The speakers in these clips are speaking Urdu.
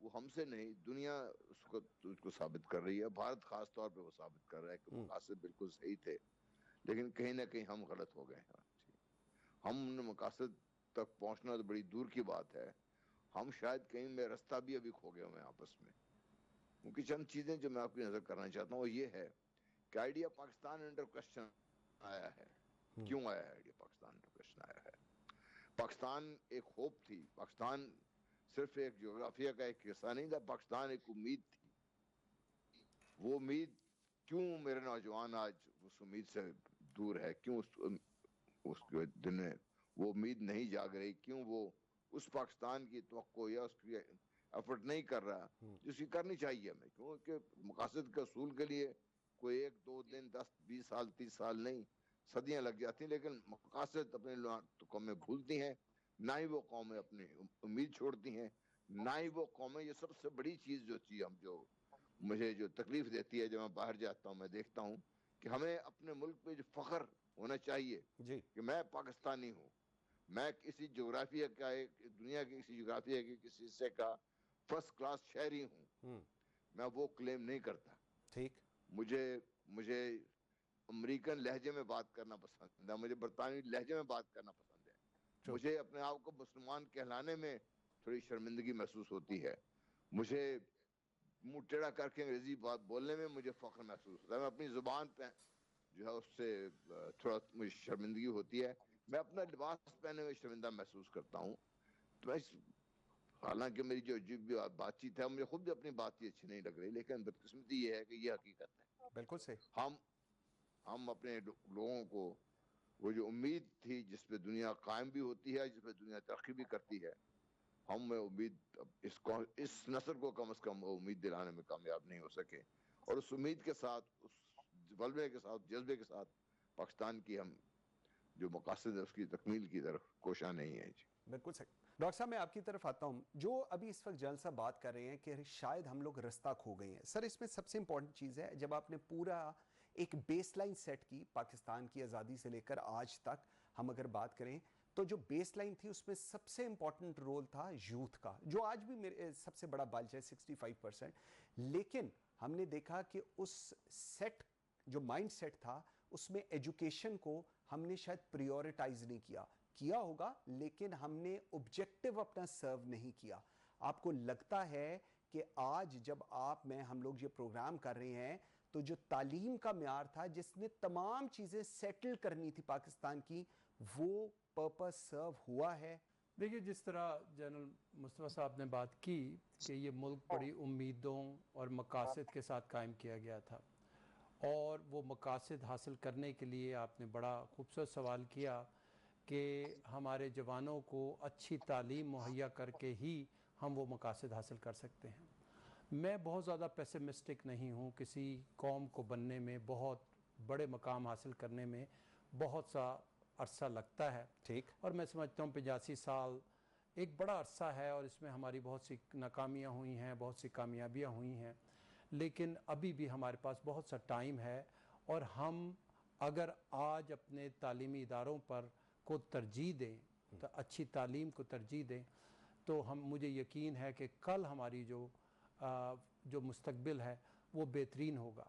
وہ ہم سے نہیں دنیا اس کو ثابت کر رہی ہے. بھارت خاص طور پہ وہ ثابت کر رہا ہے کہ مقاصد بالکل صحیح تھے لیکن کہیں نہ کہیں ہم غلط ہو گئے ہیں. ہم نے مقاصد تک پہنچنا تو بڑی دور کی بات ہے, ہم شاید کہیں میں رستہ بھی ابھی کھو گئے ہوئے ہیں آپس میں. کیونکہ چند چیزیں جو میں آپ کی نظر کرنا چاہتا ہوں وہ یہ ہے کہ آئیڈیا پاکستان انڈر کوسچن آیا ہے. کیوں آیا ہے آئیڈیا پاکستان انڈر کوسچن آیا ہے؟ پاکستان ایک ہوپ تھی, پاکستان صرف ایک جغرافیہ کا ایک حصہ نہیں تھا, پاکستان ایک امید تھی. وہ امید کیوں میرے نوجوان آج اس امید سے دور ہے, کیوں اس دن میں وہ امید نہیں جاگ رہی, کیوں وہ اس پاکستان کی توقع یا اس کی ایفرٹ نہیں کر رہا جس کی کرنی چاہیے ہمیں. کیونکہ مقاصد کے اصول کے لیے کوئی 1 2 دن 10 20 سال 30 سال نہیں, صدیاں لگ جاتی ہیں, لیکن مقاصد اپنے قومیں بھولتی ہیں, نہ ہی وہ قومیں اپنی امید چھوڑتی ہیں, نہ ہی وہ قومیں. یہ سب سے بڑی چیز جو چیز جو مجھے جو تکلیف دیتی ہے جب میں باہر جاتا ہوں, میں دیکھتا ہوں کہ ہمیں اپنے ملک پہ جو فخر ہونا چاہیے کہ میں پاکستانی ہوں, میں کسی جغرافیہ کا دنیا کے کسی جغرافیہ کے کسی حصے کا فرسٹ کلاس شہری ہوں, میں وہ کلیم نہیں کرتا. ٹھیک, مجھے امریکن لہجے میں بات کرنا پسند ہے, مجھے برطانوی لہجے میں بات کرنا پسند ہے, مجھے اپنے آپ کو مسلمان کہلانے میں تھوڑی شرمندگی محسوس ہوتی ہے, مجھے منہ ٹیڑھا کر کے انگریزی بات بولنے میں مجھے فخر محسوس ہوتا ہے, میں اپنی زبان پہ جو ہے اس سے تھوڑا مجھے شرمندگی ہوتی ہے, میں اپنا لباس پہنے میں شرمندہ محسوس کرتا ہوں. تو حالانکہ میری جو بات چیت ہے مجھے خود بھی اپنی بات چیت اچھی نہیں لگ رہی, لیکن بدقسمتی یہ ہے کہ یہ حقیقت ہے. بالکل صحیح. ہم اپنے لوگوں کو وہ جو امید تھی جس پہ دنیا قائم بھی ہوتی ہے, جس پہ دنیا ترقی بھی کرتی ہے, ہم امید اس نسل کو کم از کم امید دلانے میں کامیاب نہیں ہو سکے. اور اس امید کے ساتھ, اس غلبے کے ساتھ, جذبے کے ساتھ پاکستان کی ہم جو مقاصد ہے اس کی تکمیل کی طرف کوشاں نہیں ہے. بالکل صحیح. ڈاکٹر صاحب میں آپ کی طرف آتا ہوں, جو ابھی اس وقت جلسہ بات کر رہے ہیں کہ شاید ہم لوگ رستہ کھو گئے ہیں. سر اس میں سب سے امپورٹنٹ چیز ہے جب آپ نے پورا ایک بیس لائن سیٹ کی پاکستان کی آزادی سے لے کر آج تک, ہم اگر بات کریں تو جو بیس لائن تھی اس میں سب سے امپورٹنٹ رول تھا یوتھ کا, جو آج بھی میرے سب سے بڑا بلج ہے 65%. لیکن ہم نے دیکھا کہ اس سیٹ جو مائنڈ سیٹ تھا اس میں ایجوکیشن کو ہم نے شاید پریورٹائز نہیں کیا ہوگا, لیکن ہم نے آبجیکٹو اپنا سرو نہیں کیا. آپ کو لگتا ہے کہ آج جب ہم لوگ یہ پروگرام کر رہے ہیں تو جو تعلیم کا معیار تھا جس نے تمام چیزیں سیٹل کرنی تھی پاکستان کی, وہ پرپس سرو ہوا ہے؟ دیکھیے جس طرح جنرل مصطفیٰ صاحب نے بات کی کہ یہ ملک بڑی امیدوں اور مقاصد کے ساتھ قائم کیا گیا تھا, اور وہ مقاصد حاصل کرنے کے لیے آپ نے بڑا خوبصورت سوال کیا کہ ہمارے جوانوں کو اچھی تعلیم مہیا کر کے ہی ہم وہ مقاصد حاصل کر سکتے ہیں. میں بہت زیادہ پیسمسٹک نہیں ہوں, کسی قوم کو بننے میں, بہت بڑے مقام حاصل کرنے میں بہت سا عرصہ لگتا ہے. ٹھیک, اور میں سمجھتا ہوں 85 سال ایک بڑا عرصہ ہے, اور اس میں ہماری بہت سی ناکامیاں ہوئی ہیں, بہت سی کامیابیاں ہوئی ہیں, لیکن ابھی بھی ہمارے پاس بہت سا ٹائم ہے. اور ہم اگر آج اپنے تعلیمی اداروں پر کو ترجیح دیں, تو اچھی تعلیم کو ترجیح دیں, تو مجھے یقین ہے کہ کل ہماری جو مستقبل ہے وہ بہترین ہوگا.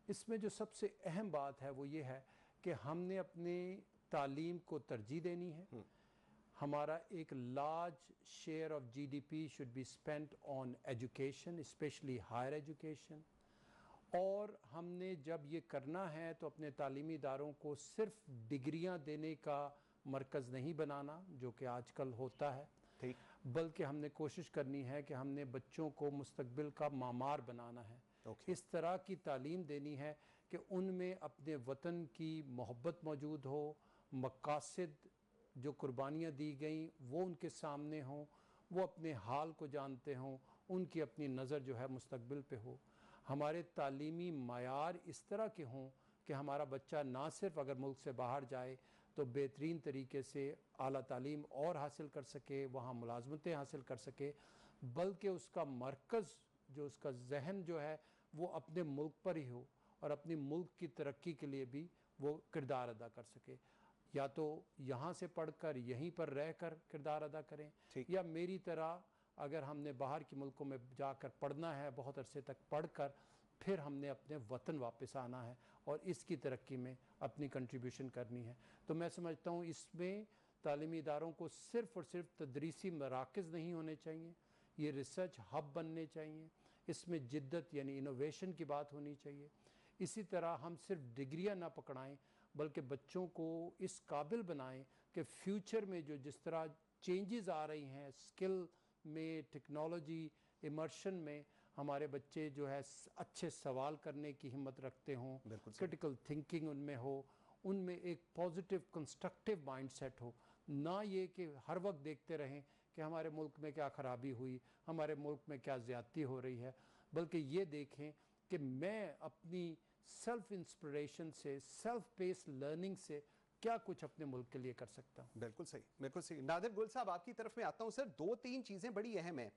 اس میں جو سب سے اہم بات ہے وہ یہ ہے کہ ہم نے اپنی تعلیم کو ترجیح دینی ہے. ہمارا ایک large share of GDP should be spent on education, especially higher education. اور ہم نے جب یہ کرنا ہے تو اپنے تعلیمی اداروں کو صرف ڈگریاں دینے کا مرکز نہیں بنانا جو کہ آج کل ہوتا ہے, بلکہ ہم نے کوشش کرنی ہے کہ ہم نے بچوں کو مستقبل کا معمار بنانا ہے. اس طرح کی تعلیم دینی ہے کہ ان میں اپنے وطن کی محبت موجود ہو, مقاصد جو قربانیاں دی گئیں وہ ان کے سامنے ہوں, وہ اپنے حال کو جانتے ہوں, ان کی اپنی نظر جو ہے مستقبل پہ ہو. ہمارے تعلیمی معیار اس طرح کے ہوں کہ ہمارا بچہ نہ صرف اگر ملک سے باہر جائے تو بہترین طریقے سے اعلیٰ تعلیم اور حاصل کر سکے, وہاں ملازمتیں حاصل کر سکے, بلکہ اس کا مرکز جو اس کا ذہن جو ہے وہ اپنے ملک پر ہی ہو, اور اپنی ملک کی ترقی کے لیے بھی وہ کردار ادا کر سکے. یا تو یہاں سے پڑھ کر یہیں پر رہ کر کردار ادا کریں, یا میری طرح اگر ہم نے باہر کے ملکوں میں جا کر پڑھنا ہے، بہت عرصے تک پڑھ کر پھر ہم نے اپنے وطن واپس آنا ہے اور اس کی ترقی میں اپنی کنٹریبیوشن کرنی ہے. تو میں سمجھتا ہوں اس میں تعلیمی اداروں کو صرف اور صرف تدریسی مراکز نہیں ہونے چاہیے، یہ ریسرچ ہب بننے چاہیے، اس میں جدت یعنی انوویشن کی بات ہونی چاہیے. اسی طرح ہم صرف ڈگریاں نہ پکڑائیں بلکہ بچوں کو اس قابل بنائیں کہ فیوچر میں جو جس طرح چینجز آ رہی ہیں اسکل میں، ٹیکنالوجی ایمرشن میں، ہمارے بچے جو ہے اچھے سوال کرنے کی ہمت رکھتے ہوں، کرٹیکل تھنکنگ ان میں ہو، ان میں ایک پازیٹیو کنسٹرکٹیو مائنڈ سیٹ ہو، نہ یہ کہ ہر وقت دیکھتے رہیں کہ ہمارے ملک میں کیا خرابی ہوئی، ہمارے ملک میں کیا زیادتی ہو رہی ہے، بلکہ یہ دیکھیں کہ میں اپنی سیلف انسپریشن سے، سیلف بیس لرننگ سے کیا کچھ اپنے ملک کے لیے کر سکتا ہوں. بالکل صحیح، بالکل صحیح. نادر گل صاحب آپ کی طرف میں آتا ہوں. سر 2-3 چیزیں بڑی اہم ہیں.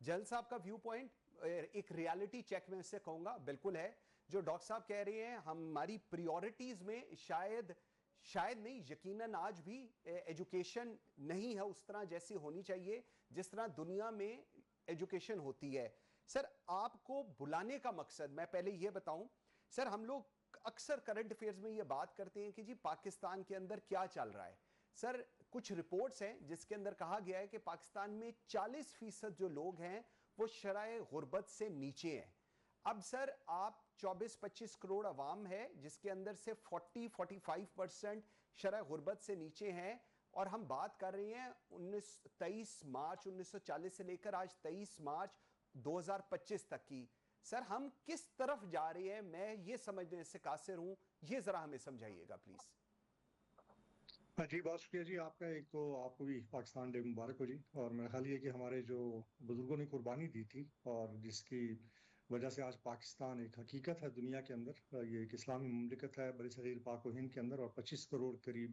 جلال صاحب کا ویو پوائنٹ ایک ریالٹی چیک میں اس سے کہوں گا بالکل ہے. جو ڈاکٹر صاحب کہہ رہے ہیں ہماری پریورٹیز میں شاید نہیں، یقیناً آج بھی ایجوکیشن نہیں ہے اس طرح جیسی ہونی چاہیے جس طرح دنیا میں ایجوکیشن ہوتی ہے. سر آپ کو بلانے کا مقصد میں پہلے یہ بتاؤں. سر ہم لوگ اکثر کرنٹ افیئرز میں یہ بات کرتے ہیں کہ جی پاکستان کے اندر کیا چل رہا ہے. سر کچھ رپورٹس ہیں جس کے اندر کہا گیا ہے کہ پاکستان میں 40% جو لوگ ہیں وہ شرح غربت سے نیچے ہیں. اب سر آپ 24-25 کروڑ عوام ہے جس کے اندر سے 40-45% شرح غربت سے نیچے ہیں، اور ہم بات کر رہے ہیں 23 مارچ 1940 سے لے کر آج 23 مارچ 2025 تک کی. سر ہم کس طرف جا رہے ہیں میں یہ سمجھنے سے قاصر ہوں، یہ ذرا ہمیں سمجھائیے گا پلیز. جی بہت شکریہ جی آپ کا. ایک تو آپ کو بھی پاکستان ڈے مبارک ہو جی. اور میرا خیال یہ کہ ہمارے جو بزرگوں نے قربانی دی تھی اور جس کی وجہ سے آج پاکستان ایک حقیقت ہے دنیا کے اندر، یہ ایک اسلامی مملکت ہے بر صغیر پاک و ہند کے اندر، اور 25 کروڑ قریب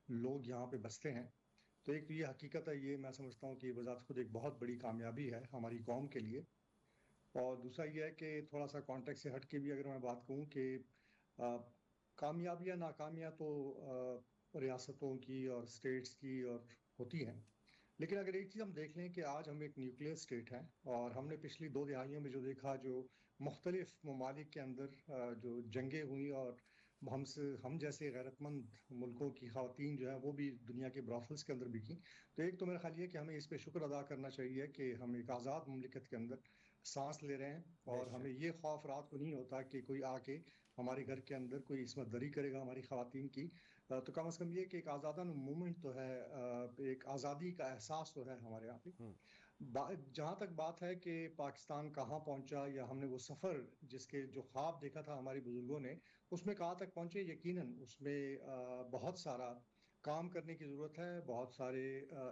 لوگ یہاں پہ بستے ہیں. تو ایک تو یہ حقیقت ہے، یہ میں سمجھتا ہوں کہ بذات خود ایک بہت بڑی کامیابی ہے ہماری قوم کے لیے. اور دوسرا یہ ہے کہ تھوڑا سا کانٹیکٹ سے ہٹ کے بھی اگر میں بات کہوں کہ کامیابیاں ناکامیاں تو ریاستوں کی اور سٹیٹس کی اور ہوتی ہیں، لیکن اگر ایک چیز ہم دیکھ لیں کہ آج ہم ایک نیوکلیئر سٹیٹ ہیں، اور ہم نے پچھلی 2 دہائیوں میں جو دیکھا، جو مختلف ممالک کے اندر جو جنگیں ہوئیں، اور ہم جیسے غیرت مند ملکوں کی خواتین جو ہیں وہ بھی دنیا کے برافلس کے اندر بھی کی. تو ایک تو میرا خیال یہ کہ ہمیں اس پہ شکر ادا کرنا چاہیے کہ ہم ایک آزاد مملکت کے اندر سانس لے رہے ہیں، اور ہمیں یہ خوف رات کو نہیں ہوتا کہ کوئی آ کے ہمارے گھر کے اندر کوئی عصمت دری کرے گا ہماری خواتین کی. تو کم از کم یہ کہ ایک آزادانہ مومنٹ تو ہے، ایک آزادی کا احساس تو ہے ہمارے یہاں پہ. جہاں تک بات ہے کہ پاکستان کہاں پہنچا، یا ہم نے وہ سفر جس کے جو خواب دیکھا تھا ہمارے بزرگوں نے اس میں کہاں تک پہنچے، یقیناً اس میں بہت سارا کام کرنے کی ضرورت ہے، بہت سارے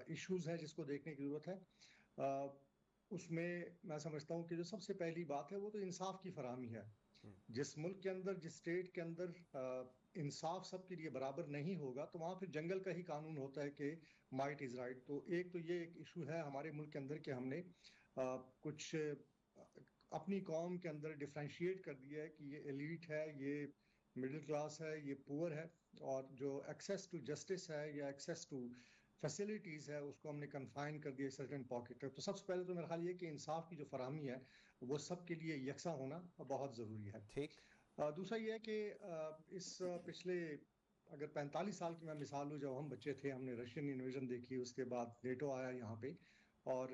ایشوز ہیں جس کو دیکھنے کی ضرورت ہے. اس میں سمجھتا ہوں کہ جو سب سے پہلی بات ہے وہ تو انصاف کی فراہمی ہے. جس ملک کے اندر، جس اسٹیٹ کے اندر انصاف سب کے لیے برابر نہیں ہوگا تو وہاں پھر جنگل کا ہی قانون ہوتا ہے کہ مائٹ از رائٹ. تو ایک تو یہ ایک ایشو ہے ہمارے ملک کے اندر کہ ہم نے کچھ اپنی قوم کے اندر ڈفرینشیٹ کر دیا ہے کہ یہ ایلیٹ ہے، یہ مڈل کلاس ہے، یہ پور ہے، اور جو ایکسیس ٹو جسٹس ہے یا ایکسیس ٹو فیسلٹیز ہے اس کو ہم نے کنفائن کر دیا سرٹن پاکٹ تک. تو سب سے پہلے تو میرا خیال یہ کہ انصاف کی جو فراہمی ہے وہ سب کے لیے یکساں ہونا بہت ضروری ہے. ٹھیک. دوسرا یہ ہے کہ اس پچھلے اگر 45 سال کی میں مثال لوں، جب ہم بچے تھے ہم نے رشین انویژن دیکھی، اس کے بعد نیٹو آیا یہاں پہ، اور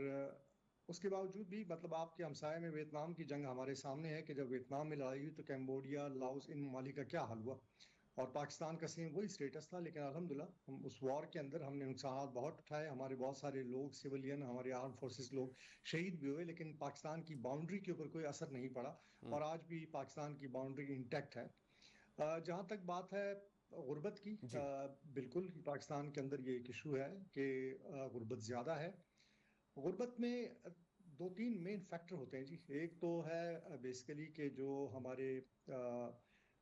اس کے باوجود بھی مطلب آپ کے ہمسائے میں ویتنام کی جنگ ہمارے سامنے ہے کہ جب ویتنام میں لڑائی ہوئی تو کمبوڈیا، لاؤس، ان ممالک کا کیا حال ہوا، اور پاکستان کا سیم وہی سٹیٹس تھا. لیکن الحمدللہ ہم اس وار کے اندر ہم نے نقصانات بہت اٹھائے، ہمارے بہت سارے لوگ سویلین، ہمارے آرم فورسز لوگ شہید بھی ہوئے، لیکن پاکستان کی باؤنڈری کے اوپر کوئی اثر نہیں پڑا، اور آج بھی پاکستان کی باؤنڈری انٹیکٹ ہے. جہاں تک بات ہے غربت کی، بالکل پاکستان کے اندر یہ ایک ایشو ہے کہ غربت زیادہ ہے. غربت میں 2-3 مین فیکٹر ہوتے ہیں جی. ایک تو ہے بیسیکلی کہ جو ہمارے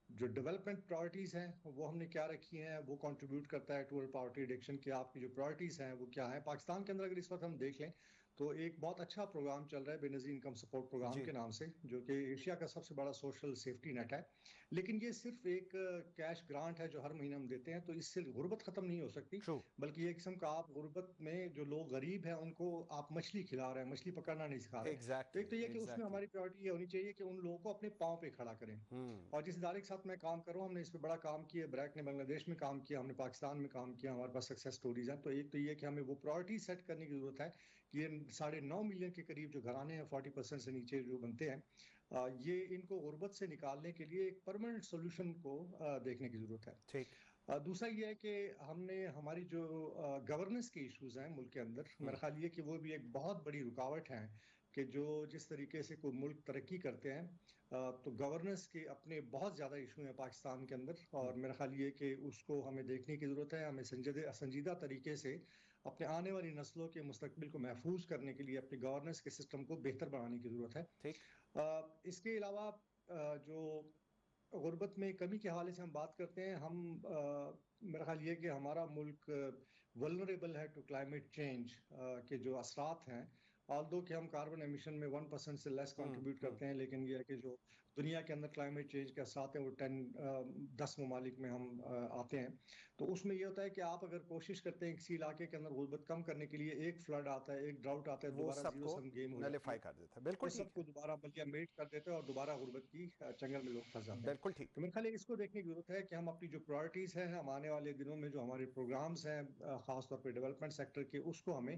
جو ڈیولپمنٹ پرائرٹیز ہیں وہ ہم نے کیا رکھی ہیں، وہ کنٹریبیوٹ کرتا ہے ٹوورڈ پاورٹی ریڈکشن. کہ آپ کی جو پرائرٹیز ہیں وہ کیا ہیں. پاکستان کے اندر اگر اس وقت ہم دیکھ لیں تو ایک بہت اچھا پروگرام چل رہا ہے بے نظیر انکم سپورٹ پروگرام جی کے نام سے، جو کہ ایشیا کا سب سے بڑا سوشل سیفٹی نیٹ ہے. لیکن یہ صرف ایک کیش گرانٹ ہے جو ہر مہینے ہم دیتے ہیں، تو اس سے غربت ختم نہیں ہو سکتی، ٹرو بلکہ یہ قسم کا آپ غربت میں جو لوگ غریب ہیں ان کو آپ مچھلی کھلا رہے ہیں، مچھلی پکڑنا نہیں سکھا رہے. تو ایگزیکٹلی ایک تو یہ کہ اس میں ایگزیکٹلی ہماری پریورٹی یہ ہونی چاہیے کہ ان لوگوں کو اپنے پاؤں پہ کھڑا کریں. اور جس ادارے کے ساتھ میں کام کر رہا ہوں، ہم نے اس پہ بڑا کام کیا. بریک نے بنگلہ دیش میں کام کیا، ہم نے پاکستان میں کام کیا، ہمارے پاس سکسیس سٹوریز ہیں. تو ایک تو یہ کہ ہمیں وہ پرائورٹی سیٹ کرنے کی ضرورت ہے کہ یہ 9.5 ملین کے قریب جو گھرانے ہیں 40% سے نیچے جو بنتے ہیں، یہ ان کو غربت سے نکالنے کے لیے ایک پرماننٹ سولوشن کو دیکھنے کی ضرورت ہے. ٹھیک دوسرا یہ ہے کہ ہم نے ہماری جو گورننس کے ایشوز ہیں ملک کے اندر، میرا خیال یہ کہ وہ بھی ایک بہت بڑی رکاوٹ ہیں کہ جو جس طریقے سے کوئی ملک ترقی کرتے ہیں تو گورننس کے اپنے بہت زیادہ ایشو ہیں پاکستان کے اندر. اور میرا خیال یہ کہ اس کو ہمیں دیکھنے کی ضرورت ہے. ہمیں سنجیدہ طریقے سے اپنے آنے والی نسلوں کے مستقبل کو محفوظ کرنے کے لیے اپنے گورننس کے سسٹم کو بہتر بنانے کی ضرورت ہے. ٹھیک اس کے علاوہ جو غربت میں کمی کے حوالے سے ہم بات کرتے ہیں، ہم میرا خیال یہ کہ ہمارا ملک ولنریبل ہے ٹو کلائمیٹ چینج کے جو اثرات ہیں. آلدو کہ ہم کاربن ایمیشن میں 1% سے لیس کنٹریبیوٹ کرتے ہیں، لیکن یہ ہے کہ جو دنیا کے اندر کلائمیٹ چینج کے اثرات ہیں وہ 10 ممالک میں ہم آتے ہیں. تو اس میں یہ ہوتا ہے کہ آپ اگر کوشش کرتے ہیں کسی علاقے کے اندر غربت کم کرنے کے لیے، ایک فلڈ آتا ہے، ایک ڈراؤٹ آتا ہے، وہ دوبارہ سب زیرو کو سم گیم ہو جاتی ہے. نلیفائی کر دیتا ہے. بالکل یہ سب ٹھیک کو ہے دوبارہ بلکہ میٹ کر دیتے ہیں اور دوبارہ غربت کی چنگل میں لوگ پھنس جاتے ہیں. بالکل ٹھیک تو میرے خیال ہے اس کو دیکھنے کی ضرورت ہے کہ ہم اپنی جو پرائرٹیز ہیں، ہم آنے والے دنوں میں جو ہمارے پروگرامز ہیں خاص طور پہ ڈیولپمنٹ سیکٹر کے، اس کو ہمیں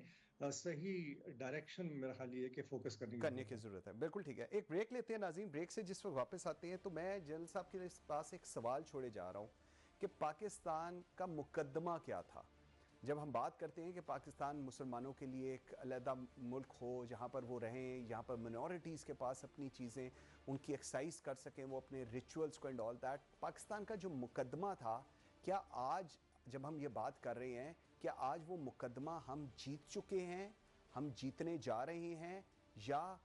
صحیح ڈائریکشن میں میرا خیال یہ ہے کہ فوکس کرنے کی ضرورت ہے. بالکل ٹھیک ہے. ایک بریک لیتے ہیں ناظرین. بریک سے جس وقت واپس آتے ہیں تو میں جنرل صاحب کے پاس ایک سوال چھوڑے جا رہا ہوں کہ پاکستان کا مقدمہ کیا تھا. جب ہم بات کرتے ہیں کہ پاکستان مسلمانوں کے لیے ایک علیحدہ ملک ہو جہاں پر وہ رہیں، یہاں پر منورٹیز کے پاس اپنی چیزیں ان کی ایکسرسائز کر سکیں، وہ اپنے ریچولز کو اینڈ آل دیٹ، پاکستان کا جو مقدمہ تھا، کیا آج جب ہم یہ بات کر رہے ہیں کیا آج وہ مقدمہ ہم جیت چکے ہیں، ہم جیتنے جا رہے ہیں، یا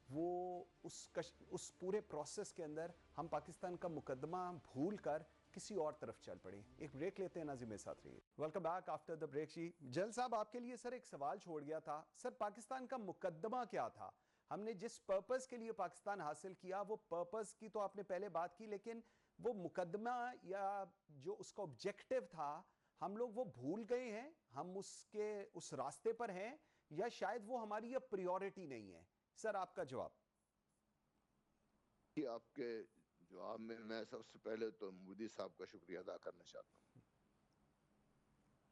وہ اس پورے پروسیس کے اندر ہم پاکستان کا مقدمہ بھول کر کسی اور طرف چل پڑے؟ ایک بریک لیتے ہیں ناظرین، میرے ساتھ رہیے. Welcome back after the break. جی جل صاحب آپ کے لیے سر ایک سوال چھوڑ گیا تھا. سر پاکستان کا مقدمہ کیا تھا؟ ہم نے جس پرپز کے لیے پاکستان حاصل کیا وہ پرپز کی تو آپ نے پہلے بات کی، لیکن وہ مقدمہ یا جو اس کا آبجیکٹو تھا ہم لوگ وہ بھول گئے ہیں، ہم اس راستے پر ہیں، یا شاید وہ ہماری یہ پریورٹی نہیں ہے؟ سر آپ کا جواب. آپ کے جواب میں سب سے پہلے تو مودی صاحب کا شکریہ ادا کرنا چاہتا ہوں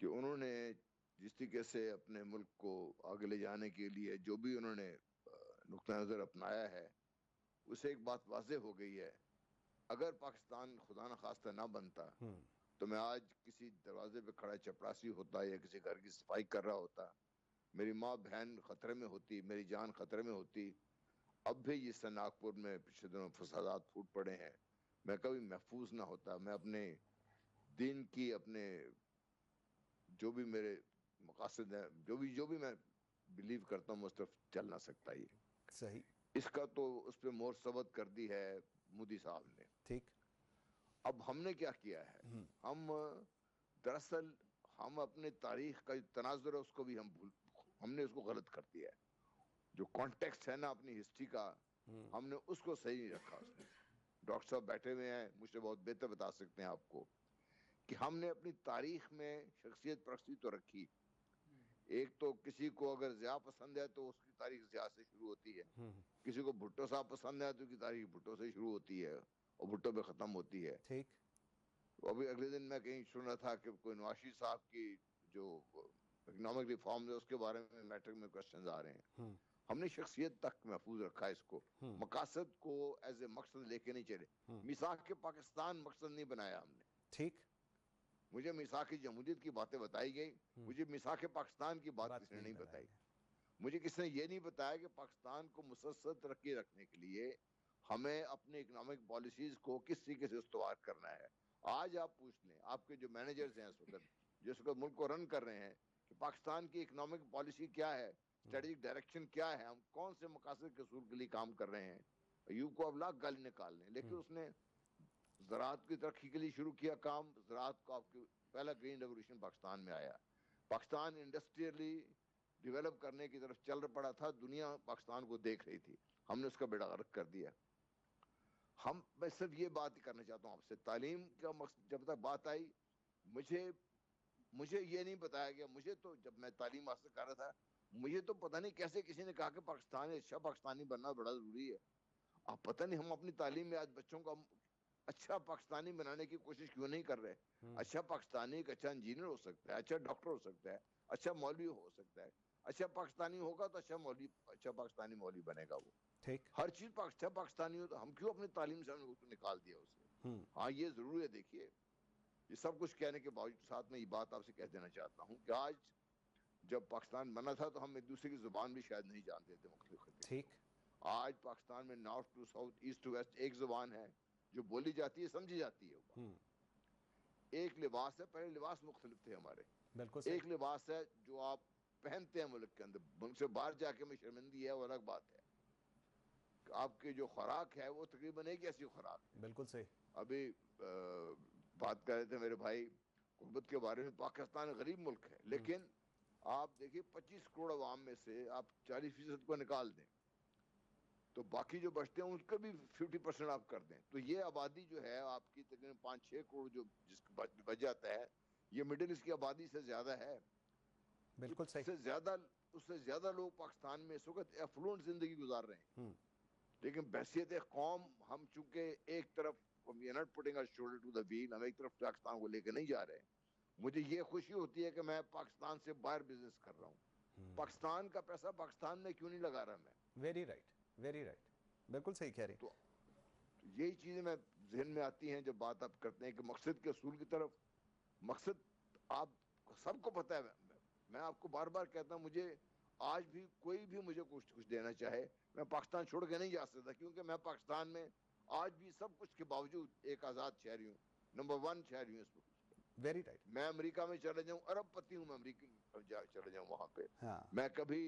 کہ انہوں نے جس طریقے سے اپنے ملک کو آگے لے جانے کے لیے جو بھی انہوں نے نقطہ نظر اپنایا ہے، اسے ایک بات واضح ہو گئی ہے. اگر پاکستان خدا نخواستہ نہ بنتا تو میں آج کسی دروازے پہ کھڑا چپراسی ہوتا یا کسی گھر کی صفائی کر رہا ہوتا، میری ماں بہن خطرے میں ہوتی، میری جان خطرے میں ہوتی. اب بھی جس طرح ناگپور میں پچھلے دنوں فسادات پھوٹ پڑے ہیں، میں کبھی محفوظ نہ ہوتا. میں اپنے دین کی، اپنے جو بھی میرے مقاصد ہیں، جو بھی میں بلیو کرتا ہوں، میں اس طرف چل نہ سکتا. یہ صحیح. اس کا تو اس پہ مور ثبت کر دی ہے مودی صاحب نے. ٹھیک. اب ہم نے کیا کیا ہے؟ ہم دراصل ہم اپنے تاریخ کا جو تناظر ہے اس کو بھی ہم نے اس کو غلط کر دیا ہے. جو کانٹیکسٹ ہے نا اپنی ہسٹری کا، ہم نے اس کو صحیح نہیں رکھا. اس میں ڈاکٹر صاحب بیٹھے ہوئے ہیں، مجھ سے بہت بہتر بتا سکتے ہیں آپ کو کہ ہم نے اپنی تاریخ میں شخصیت پرستی تو رکھی. ایک تو کسی کو اگر ضیاء پسند ہے تو اس کی تاریخ ضیاء سے شروع ہوتی ہے، کسی کو بھٹو صاحب پسند ہے تو اس کی تاریخ بھٹو سے شروع ہوتی ہے اور بھٹو پہ ختم ہوتی ہے. ٹھیک. ابھی اگلے دن میں کہیں سن رہا تھا کہ کوئی نواز شریف صاحب کی جو اکنامک ریفارمز ہے اس کے بارے میں میٹرک میں کوشچنز آ رہے ہیں. ہم نے شخصیت تک محفوظ رکھا ہے اس کو، مقاصد کو ایز اے مقصد لے کے نہیں چلے. میثاق پاکستان مقصد نہیں بنایا ہم نے. ٹھیک. مجھے میثاق جمہوریت کی باتیں بتائی گئی، مجھے میثاق پاکستان کی بات کسی نے نہیں بتائی. مجھے کسی نے یہ نہیں بتایا کہ پاکستان کو مسلسل ترقی رکھنے کے لیے ہمیں اپنے اکنامک پالیسیز کو کس طریقے سے استوار کرنا ہے. آج آپ پوچھ لیں آپ کے جو مینیجرز ہیں اس وقت، جو اس وقت ملک کو رن کر رہے ہیں، کہ پاکستان کی اکنامک پالیسی کیا ہے، اسٹریٹجک ڈائریکشن کیا ہے، ہم کون سے مقاصد کے حصول کے لیے کام کر رہے ہیں. ایوب کو اب لاکھ گالی نکال لیں، لیکن اس نے زراعت کی ترقی کے لیے شروع کیا کام. زراعت کو آپ کی پہلا گرین ریولیوشن پاکستان میں آیا. پاکستان انڈسٹریلی ڈیولپ کرنے کی طرف چل پڑا تھا, دنیا پاکستان کو دیکھ رہی تھی, ہم نے اس کا بیڑا غرق کر دیا. میں صرف یہ بات کرنا چاہتا ہوں آپ سے, تعلیم کا مقصد جب تک بات آئی, مجھے یہ نہیں بتایا گیا, مجھے تو جب میں تعلیم حاصل کر رہا تھا مجھے تو پتہ نہیں کیسے کسی نے کہا کہ پاکستان اچھا پاکستانی بننا بڑا ضروری ہے. اب پتہ نہیں ہم اپنی تعلیم میں آج بچوں کو اچھا پاکستانی بنانے کی کوشش کیوں نہیں کر رہے. اچھا پاکستانی ایک اچھا انجینئر ہو سکتا ہے, اچھا ڈاکٹر ہو سکتا ہے, اچھا مولوی ہو سکتا ہے. اچھا پاکستانی ہوگا تو اچھا پاکستانی مولوی بنے گا. وہ ٹھیک, ہر چیز اچھا پاکستانی ہو تو ہم کیوں اپنی تعلیم سے نکال دیا اسے. ہاں یہ ضرور ہے. دیکھیے یہ سب کچھ کہنے کے باوجود ساتھ میں یہ بات آپ سے کہہ دینا چاہتا ہوں کہ آج جب پاکستان بنا تھا تو ہم ایک دوسرے کی زبان بھی شاید نہیں جانتے تھے مختلف خطے. ٹھیک, آج پاکستان میں north to south, east to west ایک زبان ہے جو بولی جاتی ہے, سمجھی جاتی ہے. ایک لباس ہے, پہلے لباس مختلف تھے ہمارے. بالکل ایک لباس ہے جو آپ پہنتے ہیں ملک کے اندر, ملک سے باہر جا کے میں شرمندگی ہے وہ الگ بات ہے. آپ کی جو خوراک ہے وہ تقریباً ایک ایسی خوراک ہے. بالکل صحیح. ابھی بات کر رہے تھے میرے بھائی غربت کے بارے میں. پاکستان غریب ملک ہے, لیکن آپ دیکھیے 25 کروڑ عوام میں سے آپ 40% کو نکال دیں تو باقی جو بچتے ہیں ان کا بھی 50% آپ کر دیں تو یہ آبادی جو ہے آپ کی تقریباً 5-6 کروڑ جو جس بچ جاتا ہے, یہ مڈل ایسٹ کی آبادی سے زیادہ ہے. بالکل صحیح. اس سے زیادہ لوگ پاکستان میں اس وقت ایفلوئنٹ زندگی گزار رہے ہیں. لیکن بحثیت ایک قوم ہم چونکہ ایک طرف we are not putting our shoulder to the wheel, ہم ایک طرف پاکستان کو لے کے نہیں جا رہے. مجھے یہ خوشی ہوتی ہے کہ میں پاکستان سے باہر بزنس کر رہا ہوں. پاکستان کا پیسہ پاکستان میں کیوں نہیں لگا رہا میں. ویری رائٹ, ویری رائٹ, بالکل صحیح کہہ رہے ہیں. تو یہی چیزیں میں ذہن میں آتی ہیں جب بات آپ کرتے ہیں کہ مقصد کے اصول کی طرف. مقصد آپ سب کو پتہ ہے, میں آپ کو بار بار کہتا ہوں, مجھے آج بھی کوئی بھی مجھے کچھ دینا چاہے میں پاکستان چھوڑ کے نہیں جا سکتا, کیونکہ میں پاکستان میں آج بھی سب کچھ کے باوجود ایک آزاد شہری ہوں, نمبر 1 شہری ہوں اس وقت. Very right. میں امریکہ میں چلے جاؤں, ارب پتی ہوں میں, امریکہ چلے جاؤں وہاں پہ, ہاں, میں کبھی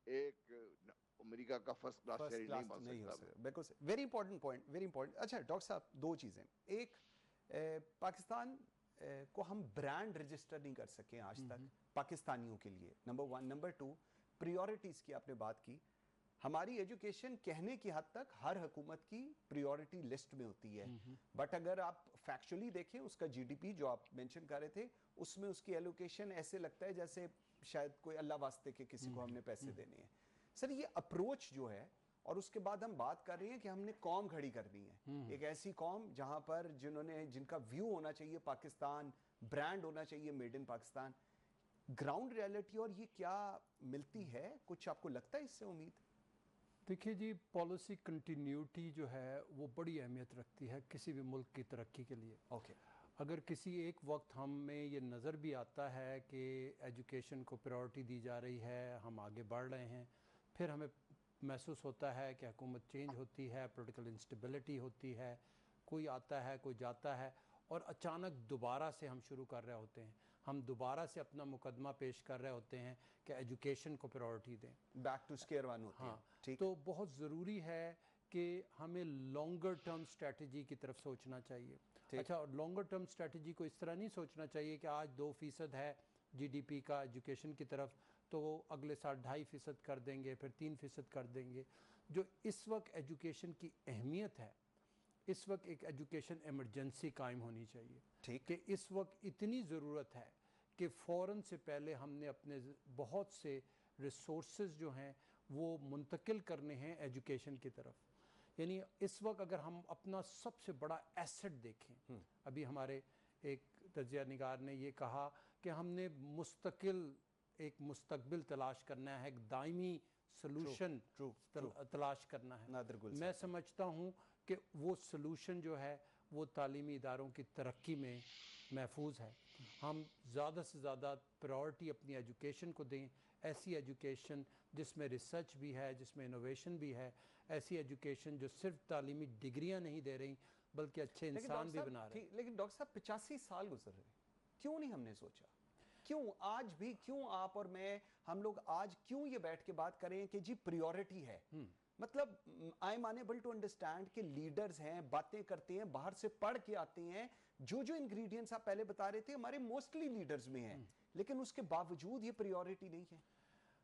ایک امریکہ کا فرسٹ کلاس شہری نہیں بن نہیں ہو سکتا. سکتا. بالکل صحیح. Very important point, very important. اچھا ڈاکٹر صاحب, 2 چیزیں. ایک, پاکستان کو ہم برانڈ رجسٹر نہیں کر سکے آج تک پاکستانیوں کے لیے, نمبر 1. نمبر 2, پریورٹیز کی آپ نے بات کی. ہماری ایجوکیشن کہنے کی حد تک ہر حکومت کی پریورٹی لسٹ میں ہوتی ہے, بٹ اگر آپ فیکچولی دیکھیں اس کا جی ڈی پی جو آپ مینشن کر رہے تھے اس میں اس کی ایلوکیشن ایسے لگتا ہے جیسے شاید کوئی اللہ واسطے کے کسی کو ہم نے پیسے دینے ہیں. سر یہ اپروچ جو ہے, اور اس کے بعد ہم بات کر رہے ہیں کہ ہم نے قوم کھڑی کرنی ہے, ایک ایسی قوم جہاں پر جن کا ویو ہونا چاہیے پاکستان, برانڈ ہونا چاہیے made in Pakistan. Ground reality اور یہ کیا ملتی ہے, کچھ آپ کو لگتا ہے اس سے امید؟ دیکھیے جی, پالیسی کنٹینیوٹی جو ہے وہ بڑی اہمیت رکھتی ہے کسی بھی ملک کی ترقی کے لیے. اوکے. اگر کسی ایک وقت ہمیں یہ نظر بھی آتا ہے کہ ایجوکیشن کو پریورٹی دی جا رہی ہے, ہم آگے بڑھ رہے ہیں, پھر ہمیں محسوس ہوتا ہے کہ حکومت چینج ہوتی ہے, پولیٹیکل انسٹیبلٹی ہوتی ہے, کوئی آتا ہے کوئی جاتا ہے, اور اچانک دوبارہ سے ہم شروع کر رہے ہوتے ہیں, ہم دوبارہ سے اپنا مقدمہ پیش کر رہے ہوتے ہیں کہ ایجوکیشن کو پریورٹی دیں. بیک ٹو اسکیئر ون ہوتے ہیں. ٹھیک. تو بہت ضروری ہے کہ ہمیں لانگر ٹرم اسٹریٹجی کی طرف سوچنا چاہیے. اچھا, اور لانگر ٹرم اسٹریٹجی کو اس طرح نہیں سوچنا چاہیے کہ آج 2% ہے جی ڈی پی کا ایجوکیشن کی طرف, تو وہ اگلے سال 2.5% کر دیں گے, پھر 3% کر دیں گے. جو اس وقت ایجوکیشن کی اہمیت ہے, اس وقت ایک ایجوکیشن ایمرجنسی قائم ہونی چاہیے کہ اس وقت اتنی ضرورت ہے کہ فوراً سے پہلے ہم نے اپنے بہت سے ریسورسز جو ہیں وہ منتقل کرنے ہیں ایجوکیشن کی طرف. یعنی اس وقت اگر ہم اپنا سب سے بڑا ایسٹ دیکھیں, ابھی ہمارے ایک تجزیہ نگار نے یہ کہا کہ ہم نے ایک مستقبل تلاش کرنا ہے, ایک دائمی سلوشن تلاش کرنا ہے. میں سمجھتا ہوں کہ وہ سلوشن جو ہے وہ تعلیمی اداروں کی ترقی میں محفوظ ہے. ہم زیادہ سے زیادہ پریورٹی اپنی ایجوکیشن کو دیں, ایسی ایجوکیشن جس میں ریسرچ بھی ہے, جس میں انوویشن بھی ہے, ایسی ایجوکیشن جو صرف تعلیمی ڈگریاں نہیں دے رہی بلکہ اچھے انسان بھی بنا رہے ہیں. لیکن ڈاکٹر صاحب 85 سال گزر رہے, کیوں نہیں ہم نے سوچا, کیوں آج بھی, کیوں آپ اور میں, ہم لوگ آج کیوں یہ بیٹھ کے بات کریں کہ جی پریورٹی ہے. مطلب I am unable to understand کہ لیڈرز ہیں, باتیں کرتے ہیں, باہر سے پڑھ کے آتے ہیں, جو انگریڈینٹس آپ پہلے بتا رہے تھے ہمارے موسٹلی لیڈرز میں ہیں, لیکن اس کے باوجود یہ پریورٹی نہیں ہے.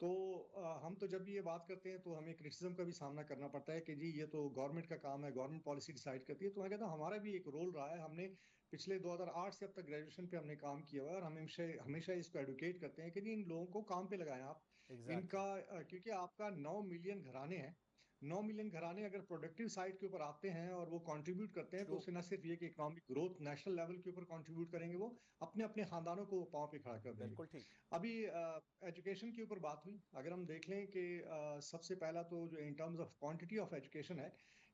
تو ہم تو جب بھی یہ بات کرتے ہیں تو ہمیں کرٹیسزم کا بھی سامنا کرنا پڑتا ہے کہ جی یہ تو گورنمنٹ کا کام ہے، گورنمنٹ پالیسی ڈیسائیڈ کرتی ہے. تو میں کہتا ہوں ہمارا بھی ایک رول رہا ہے. ہم نے پچھلے 2008 سے اب تک گریجویشن پہ ہم نے کام کیا ہوا ہے، اور ہم ہمیشہ اس کو ایڈوکیٹ کرتے ہیں کہ جی ان لوگوں کو کام پہ لگائیں آپ. ان کا کیونکہ آپ کا 9 ملین گھرانے ہیں، 9 ملین گھرانے اگر پروڈکٹیو سائڈ کے اوپر آتے ہیں اور وہ کنٹریبیوٹ کرتے ہیں تو اس سے نہ صرف یہ کہ اکنامک گروتھ نیشنل لیول کے اوپر کنٹریبیوٹ کریں گے، وہ اپنے اپنے خاندانوں کو پاؤں پہ کھڑا کر دیں گے. بالکل ٹھیک. ابھی ایجوکیشن کے اوپر بات ہوئی، اگر ہم دیکھ لیں کہ سب سے پہلا تو جو in terms of quantity of education ہے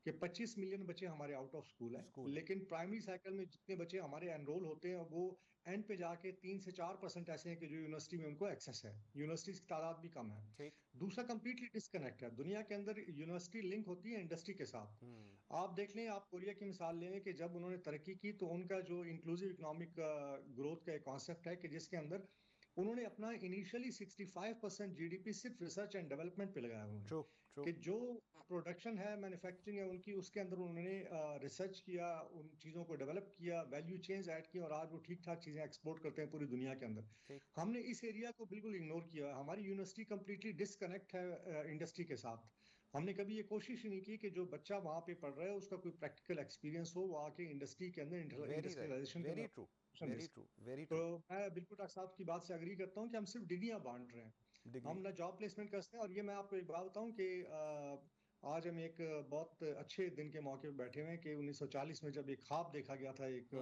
کہ 25 ملین بچے ہمارے آؤٹ آف اسکول ہیں، لیکن پرائمری سائیکل میں جتنے بچے ہمارے انرول ہوتے ہیں وہ اینڈ پہ جا کے 3 سے 4% ایسے ہیں کہ جو یونیورسٹی میں ان کو ایکسیس ہے. یونیورسٹیز کی تعداد بھی کم ہے. دوسرا کمپلیٹلی ڈسکنیکٹ ہے. دنیا کے اندر یونیورسٹی لنک ہوتی ہے انڈسٹری کے ساتھ. آپ دیکھ لیں، آپ کوریا کی مثال لیں کہ جب انہوں نے ترقی کی تو ان کا جو انکلوزیو اکنامک گروتھ کا ایک کانسیپٹ ہے کہ جس کے اندر انہوں نے اپنا انیشلی 65% جی ڈی پی صرف ریسرچ اینڈ ڈیولپمنٹ پہ لگایا ہوا ہے کہ جو پروڈکشن ہے، مینوفیکچرنگ ہے ان کی، اس کے اندر انہوں نے ریسرچ کیا، ان چیزوں کو ڈیولپ کیا، ویلیو چینز ایڈ کی، اور آج وہ ٹھیک ٹھاک چیزیں ایکسپورٹ کرتے ہیں پوری دنیا کے اندر. ہم نے اس ایریا کو بالکل اگنور کیا. ہماری یونیورسٹی کمپلیٹلی ڈسکنیکٹ ہے انڈسٹری کے ساتھ. ہم نے کبھی یہ کوشش ہی نہیں کی کہ جو بچہ وہاں پہ پڑھ رہا ہے اس کا کوئی پریکٹیکل ایکسپیرینس ہو، وہ آ کے انڈسٹری کے اندر انڈسٹریلائزیشن کے اندر. تو میں بالکل ڈاکٹر صاحب کی بات سے اگری کرتا ہوں کہ ہم صرف ڈگریاں بانٹ رہے ہیں، ہم نہ جاب پلیسمنٹ کرتے ہیں. اور یہ میں آپ کو ایک بات بتاؤں کہ آج ہم ایک بہت اچھے دن کے موقع پہ بیٹھے ہوئے ہیں کہ 1940 میں جب ایک خواب دیکھا گیا تھا ایک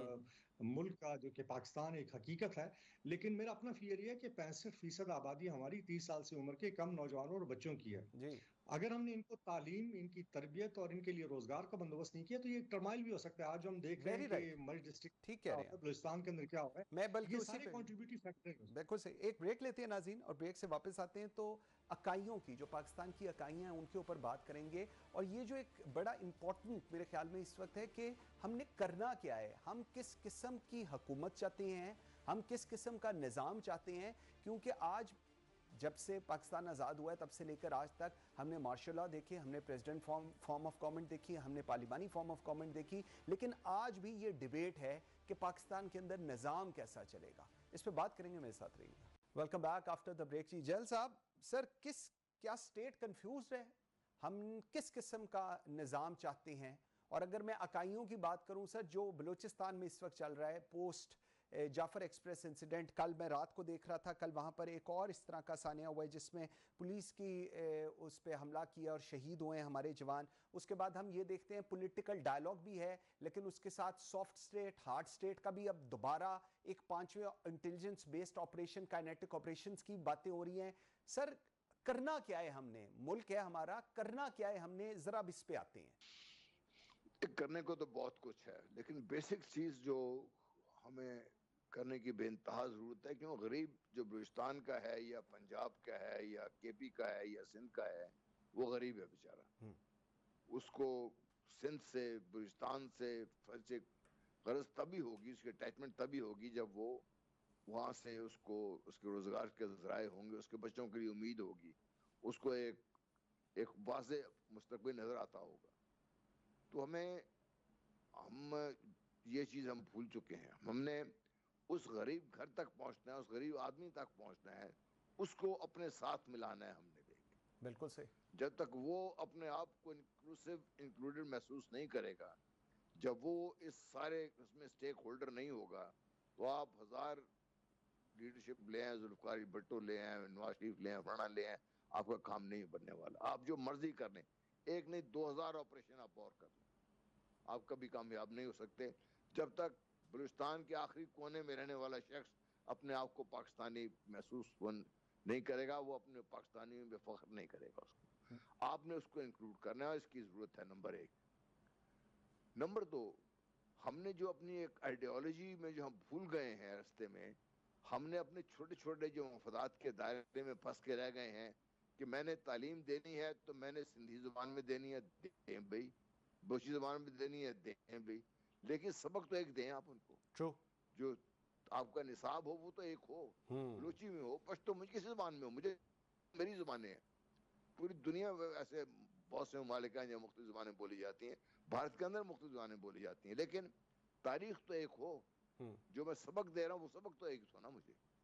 ملک کا جو کہ پاکستان ایک حقیقت ہے، لیکن میرا اپنا فیئر یہ ہے کہ 65% آبادی ہماری 30 سال سے عمر کے کم نوجوانوں اور بچوں کی ہے. اگر ہم نے ان کو تعلیم، ان کی تربیت اور ان کے لیے روزگار کا بندوبست نہیں کیا تو یہ ایک ٹرمائل بھی ہو سکتا ہے. آج ہم دیکھ رہے ہیں کہ مرج ڈسٹرکٹ بلوچستان کے اندر کیا ہو رہا ہے. میں بلکہ یہ اسی سارے پہ کنٹریبیوٹری فیکٹر ہیں. بالکل صحیح. ایک بریک لیتے ہیں ناظرین، اور بریک سے واپس آتے ہیں تو اکائیوں کی، جو پاکستان کی اکائیاں ہیں ان کے اوپر بات کریں گے. اور یہ جو ایک بڑا امپورٹنٹ میرے خیال میں اس وقت ہے کہ ہم نے کرنا کیا ہے، ہم کس قسم کی حکومت چاہتے ہیں، ہم کس قسم کا نظام چاہتے ہیں. کیونکہ آج جب سے پاکستان آزاد ہوا ہے تب سے لے کر آج تک ہم نے مارشل لاء دیکھے، ہم نے پریزیڈنٹ فارم آف گورنمنٹ دیکھی، ہم نے پارلیمانی فارم آف گورنمنٹ دیکھی، لیکن آج بھی یہ ڈیبیٹ ہے کہ پاکستان کے اندر نظام کیسا چلے گا. اس پہ بات کریں گے، میرے ساتھ رہیے گا. Welcome back after the break. جی جیل صاحب، سر کیا اسٹیٹ کنفیوزڈ ہے؟ ہم کس قسم کا نظام چاہتے ہیں؟ اور اگر میں اکائیوں کی بات کروں سر، جو بلوچستان میں اس وقت چل رہا ہے پوسٹ جعفر ایکسپریس انسیڈنٹ، کل میں رات کو دیکھ رہا تھا، کل وہاں پر ایک اور اس طرح کا سانحہ ہوا ہے جس میں پولیس کی اس پہ حملہ کیا اور شہید ہوئے ہیں ہمارے جوان. اس کے بعد ہم یہ دیکھتے ہیں پولیٹیکل ڈائلاگ بھی ہے، لیکن اس کے ساتھ سافٹ سٹیٹ، ہارڈ سٹیٹ کا بھی اب دوبارہ ایک 5ویں intelligence based operation, kinetic operations کی باتیں ہو رہی ہیں. سر کرنا کیا ہے ہم نے؟ ملک ہے ہمارا، کرنا کیا ہے ہم نے؟ ذرا اب اس پہ آتے ہیں. کرنے کو تو بہت کچھ ہے، لیکن بیسک چیز جو ہمیں کرنے کی بے انتہا ضرورت ہے، کیوں غریب جو بلوچستان کا ہے یا پنجاب کا ہے یا کے پی کا ہے یا سندھ کا ہے، وہ غریب ہے بیچارہ. اس کو سندھ سے، بلوچستان سے غرض تبھی ہوگی، اس کی اٹیچمنٹ تبھی ہوگی جب وہ وہاں سے اس کو اس کے روزگار کے ذرائع ہوں گے، اس کے بچوں کے لیے امید ہوگی، اس کو ایک واضح مستقبل نظر آتا ہوگا. تو ہم یہ چیز ہم بھول چکے ہیں. ہم نے اس غریب گھر تک پہنچنا ہے، اس غریب آدمی تک پہنچنا ہے، اس کو اپنے ساتھ ملانا ہے. ہم نے بالکل صحیح. جب تک وہ اپنے آپ کو انکلوڈڈ محسوس نہیں کرے گا، جب وہ اس سارے اس میں سٹیک ہولڈر نہیں ہوگا، تو آپ 1000 لیڈرشپ لے آئیں، ذوالفقار علی بھٹو لے آئیں، نواز شریف لے آئیں، فلانا لے آئیں، آپ کا کام نہیں بننے والا. آپ جو مرضی کر لیں، ایک نہیں 2000 آپریشن آپ اور کر لیں، آپ کبھی کامیاب نہیں ہو سکتے جب تک بلوچستان کے آخری کونے میں رہنے والا شخص اپنے آپ کو پاکستانی محسوس نہیں کرے گا، وہ اپنے پاکستانی میں فخر نہیں کرے گا. اس کو آپ نے اس کو انکلوڈ کرنا ہے، اس کی ضرورت ہے. نمبر 1. نمبر 2، ہم نے جو اپنی ایک آئیڈیالوجی میں جو ہم بھول گئے ہیں راستے میں، ہم نے اپنے چھوٹے چھوٹے جو مفادات کے دائرے میں پھنس کے رہ گئے ہیں کہ میں نے تعلیم دینی ہے تو میں نے سندھی زبان میں دینی ہے، دیں بھائی، بلوچی زبان میں دینی ہے، دیں بھائی، لیکن سبق تو ایک دیں آپ ان کو. جو آپ کا نصاب ہو وہ تو ایک ہو، بلوچی میں ہو، پشتو، مجھے کسی زبان میں ہو، مجھے میری زبانیں ہیں. پوری دنیا میں ایسے بہت سے ممالک ہیں جہاں مختلف زبانیں بولی جاتی ہیں، بھارت کے اندر مختلف زبانیں بولی جاتی ہیں، لیکن تاریخ تو ایک ہو. جو میں سبق دے رہا ہوں وہ سبق تو ایک ہو نا مجھے.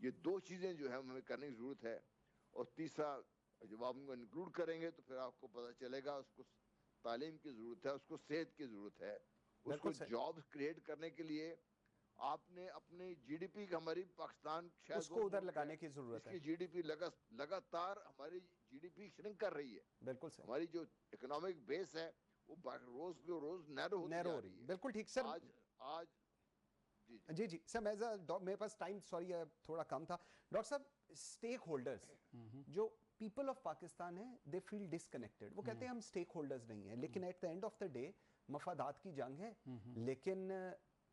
یہ دو چیزیں جو ہے ہمیں کرنے کی ضرورت ہے. اور تیسرا جب آپ ان کو انکلوڈ کریں گے تو پھر آپ کو پتہ چلے گا اس کو تعلیم کی ضرورت ہے, اس کو صحت کی ضرورت ہے, اس کو بالکل صحیح. جابز کریٹ کرنے کے لیے آپ نے اپنی جی ڈی پی ہماری پاکستان اس شاید کو وہ ادھر ملک ہے لگانے کی جس ضرورت ہے. کی جی ڈی پی لگاتار ہماری جی ڈی پی شرنک کر رہی ہے. بالکل صحیح. ہماری جو اکنامک بیس ہے وہ روز کے روز نیرو ہوتی نیرو جا ہو رہی رہی ہے. ہے. بالکل ٹھیک سر. آج جی جی جی سر, میرے پاس ٹائم سوری تھوڑا کم تھا. ڈاکٹر صاحب, اسٹیک ہولڈرز جو پیپل آف پاکستان ہیں, دے فیل ڈسکنیکٹڈ. وہ کہتے ہیں ہم اسٹیک ہولڈرز نہیں ہیں, لیکن at the end of the day مفادات کی جنگ ہے. لیکن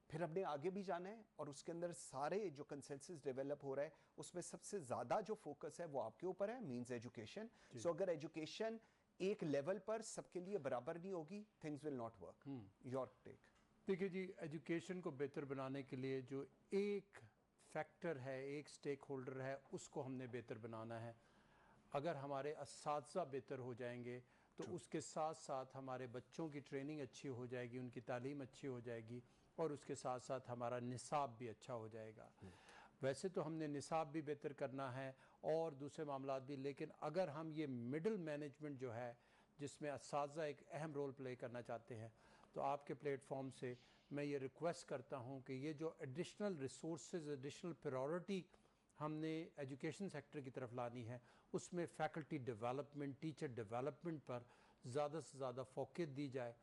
پھر ہم نے آگے بھی جانا ہے, اور اس کے اندر سارے جو کنسنسس ڈیولپ ہو رہا ہے اس میں سب سے زیادہ جو فوکس ہے وہ آپ کے اوپر ہے, مینز ایجوکیشن. سو اگر ایجوکیشن ایک لیول پر سب کے لیے برابر نہیں ہوگی, things will not work. Your take. دیکھیے جی, ایجوکیشن کو بہتر بنانے کے لیے جو ایک فیکٹر ہے, ایک سٹیک ہولڈر ہے, اس کو ہم نے بہتر بنانا ہے. اگر ہمارے اساتذہ بہتر ہو جائیں گے تو اس کے ساتھ ساتھ ہمارے بچوں کی ٹریننگ اچھی ہو جائے گی, ان کی تعلیم اچھی ہو جائے گی, اور اس کے ساتھ ساتھ ہمارا نصاب بھی اچھا ہو جائے گا. ویسے تو ہم نے نصاب بھی بہتر کرنا ہے اور دوسرے معاملات بھی, لیکن اگر ہم یہ مڈل مینجمنٹ جو ہے جس میں اساتذہ ایک اہم رول پلے کرنا چاہتے ہیں, تو آپ کے پلیٹ فارم سے میں یہ ریکویسٹ کرتا ہوں کہ یہ جو ایڈیشنل ریسورسز, ایڈیشنل پرائورٹی ہم نے ایجوکیشن سیکٹر کی طرف لانی ہے, اس میں فیکلٹی ڈیولپمنٹ, ٹیچر ڈیولپمنٹ پر زیادہ سے زیادہ فوکس دی جائے.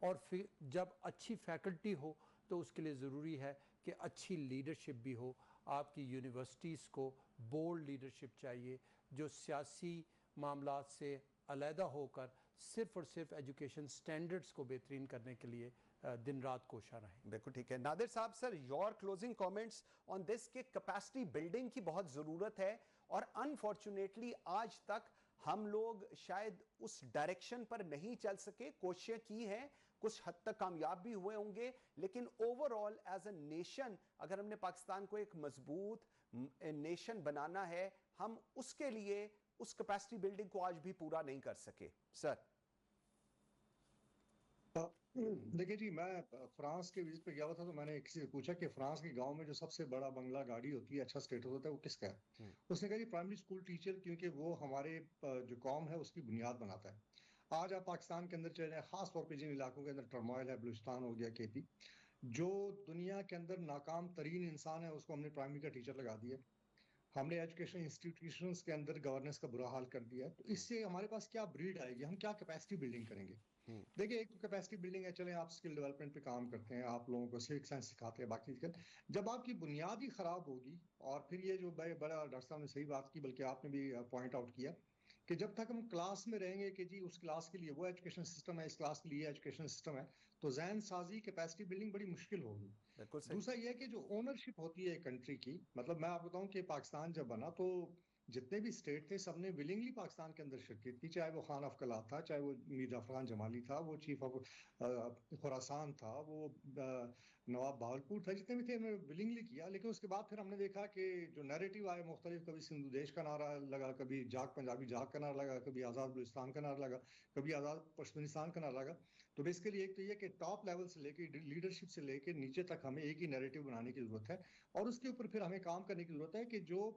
اور پھر جب اچھی فیکلٹی ہو تو اس کے لیے ضروری ہے کہ اچھی لیڈرشپ بھی ہو. آپ کی یونیورسٹیز کو بولڈ لیڈرشپ چاہیے جو سیاسی معاملات سے علیحدہ ہو کر صرف اور صرف ایجوکیشن سٹینڈرڈز کو بہترین کرنے کے لیے دن رات کوشاں رہیں. بالکل ٹھیک ہے. نادر صاحب, سر یور کلوزنگ کامنٹس آن دس کہ کیپیسٹی بلڈنگ کی بہت ضرورت ہے, اور انفارچونیٹلی آج تک ہم لوگ شاید اس ڈائریکشن پر نہیں چل سکے. کوششیں کی ہیں, کچھ حد تک کامیاب بھی ہوئے ہوں گے, لیکن over all as a nation اگر ہم نے پاکستان کو ایک مضبوط نیشن بنانا ہے, ہم اس کے لیے اس کیپیسٹی بلڈنگ کو آج بھی پورا نہیں کر سکے. سر دیکھیں جی, میں فرانس کے وزٹ پہ گیا ہوا تھا, تو میں نے کسی سے پوچھا کہ فرانس کے گاؤں میں جو سب سے بڑا بنگلہ گاڑی ہوتی ہے, اچھا اسٹیٹس ہوتا ہے, وہ کس کا ہے؟ اس نے کہا جی پرائمری اسکول ٹیچر, کیونکہ وہ ہمارے جو قوم ہے اس کی بنیاد بناتا ہے. آج آپ پاکستان کے اندر چلے جائیں, خاص طور پہ جن علاقوں کے اندر ٹرموائل ہے, بلوچستان ہو گیا, کے پی, جو دنیا کے اندر ناکام ترین انسان ہے اس کو ہم نے پرائمری کا ٹیچر لگا دیا. ہم نے ایجوکیشن انسٹیٹیوشنز کے اندر گورننس کا برا حال کر دیا ہے. تو اس سے ہمارے پاس کیا بریڈ آئے گی, ہم کیا کیپیسٹی بلڈنگ کریں گے؟ دیکھیں, ایک تو کیپیسٹی بلڈنگ ہے, چلیں آپ اسکل ڈیولپمنٹ پہ کام کرتے ہیں, آپ لوگوں کو سیوک سائنس سکھاتے ہیں, باقی جب آپ کی بنیاد ہی خراب ہوگی, اور پھر یہ جو بڑا ڈاکٹر صاحب نے صحیح بات کی, بلکہ آپ نے بھی پوائنٹ آؤٹ کیا کہ جب تک ہم کلاس میں رہیں گے کہ جی اس کلاس کے لیے وہ ایجوکیشن سسٹم ہے, اس کلاس کے لیے ایجوکیشن سسٹم ہے, تو ذہن سازی, کیپیسٹی بلڈنگ بڑی مشکل ہوگی. دوسرا یہ ہے کہ جو اونرشپ ہوتی ہے ایک کنٹری کی, مطلب میں آپ بتاؤں کہ پاکستان جب بنا تو جتنے بھی اسٹیٹ تھے سب نے ولنگلی پاکستان کے اندر شرکت کی, چاہے وہ خان آف کلات تھا, چاہے وہ میر جعفر خان جمالی تھا, وہ چیف آف خراسان تھا, وہ نواب بہاولپور تھا, جتنے بھی تھے انہوں نے ولنگلی کیا. لیکن اس کے بعد پھر ہم نے دیکھا کہ جو نیریٹو آئے مختلف, کبھی سندھو دیش کا نعرہ لگا, کبھی جاگ پنجابی جاگ کا نعرہ لگا, کبھی آزاد بلوچستان کا نعرہ لگا, کبھی آزاد پشتونستان کا نعرہ لگا. تو بیسیکلی ایک تو یہ کہ ٹاپ لیول سے لے کے لیڈرشپ سے لے کے نیچے تک ہمیں ایک ہی نیریٹو بنانے کی ضرورت ہے, اور اس کے اوپر پھر ہمیں کام کرنے کی ضرورت ہے کہ جو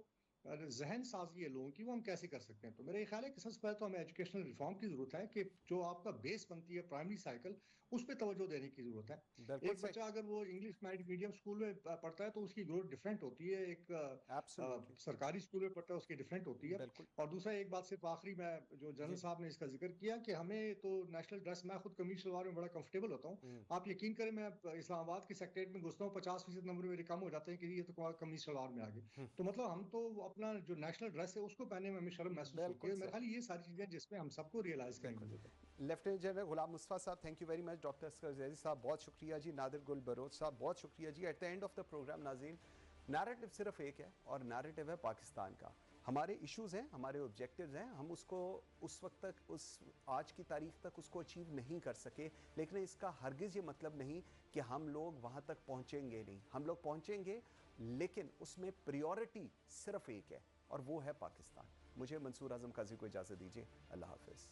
ذہن سازی ہے لوگوں کی وہ ہم کیسے کر سکتے ہیں. تو میرا یہ خیال ہے کہ سب سے پہلے تو ہمیں ایجوکیشنل ریفارم کی ضرورت ہے, کہ جو آپ کا بیس بنتی ہے پرائمری سائیکل, اس پہ توجہ دینے کی ضرورت ہے. ایک بچہ اگر وہ انگلش میڈیم اسکول میں پڑھتا ہے تو اس کی گروتھ ڈفرینٹ ہوتی ہے, ایک سرکاری اسکول میں پڑھتا ہے اس کی ڈفرینٹ ہوتی ہے. اور دوسرا ایک بات صرف آخری میں, جو جنرل صاحب نے اس کا ذکر کیا کہ ہمیں تو نیشنل ڈریس, میں خود قمیض شلوار میں بڑا کمفرٹیبل ہوتا ہوں. آپ یقین کریں, میں اسلام آباد کے سیکٹریٹ میں گھستا ہوں, 50% نمبر میرے کم ہو جاتے ہیں کہ یہ تو قمیض شلوار میں آگے. تو مطلب ہم تو اپنا جو نیشنل ڈریس ہے اس کو پہننے میں ہمیں شرم محسوس ہوتی ہے. میرے خیال یہ ساری چیزیں جس میں ہم سب کو ریئلائز کریں گے. لیفٹیننٹ جنرل غلام مصطفیٰ صاحب, thank you very much. Doctor Oscar Zaidi صاحب بہت شکریہ جی. نادر گل بروچ صاحب بہت شکریہ جی. At the end of the programme ناظرین, نیریٹو صرف ایک ہے, اور نیریٹو ہے پاکستان کا. ہمارے ایشوز ہیں, ہمارے آبجیکٹیوز ہیں, ہم اس کو اس وقت تک, اس آج کی تاریخ تک اس کو اچیو نہیں کر سکے, لیکن اس کا ہرگز یہ مطلب نہیں کہ ہم لوگ وہاں تک پہنچیں گے نہیں. ہم لوگ پہنچیں گے, لیکن اس میں پریورٹی صرف ایک ہے, اور وہ ہے پاکستان. مجھے منصور اعظم قاضی کو اجازت دیجیے. اللہ حافظ.